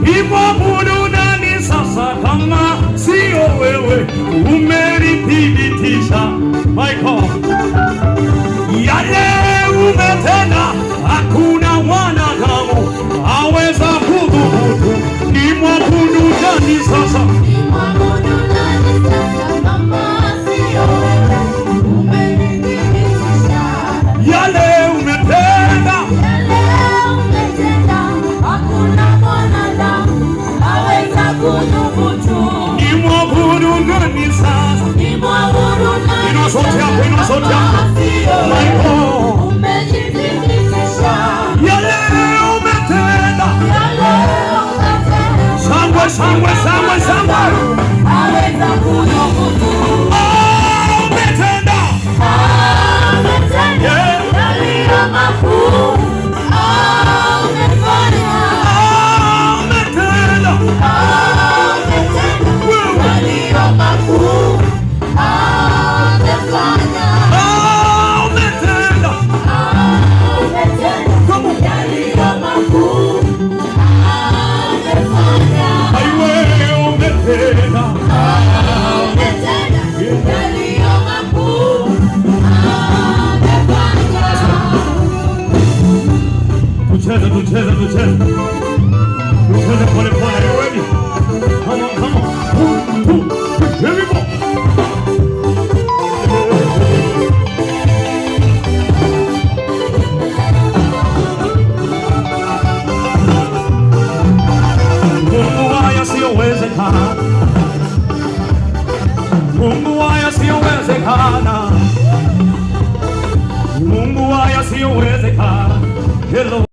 Nimwabudu nani sasa kama sio wewe? Umenithibitisha Michael, yale umetenda hakuna mwanadamu aweza kudhubutu. Nimwabudu nani sasa? Nimwabudu nani sasa kama sio wewe? Umenithibitisha. Yale umetenda hakuna mwanadamu aweza kudhubutu. Nimwabudu nani sasa? Nimwabudu nani Inua sauti yako, inua sauti yako. Michael, umejithibitisha. Yale umetenda, shangwe shangwe shangwe shangwe, aweza kudhubutu. umetenda, Umetenda yaliyo makuu. Umefanya umetenda, yaliyo makuu. Umefanya umetenda. yaliyo makuu. Umefanya Aiwe umetenda, yaliyo makuu. Umefanya. tucheze tucheze tucheze tucheze pole pole. Are you ready? Come on, come on. 1, 2, 3, here we go. Mungu wa yasiyowezekana, Mungu wa yasiyowezekana, Mungu wa yasiyowezekana. Hello.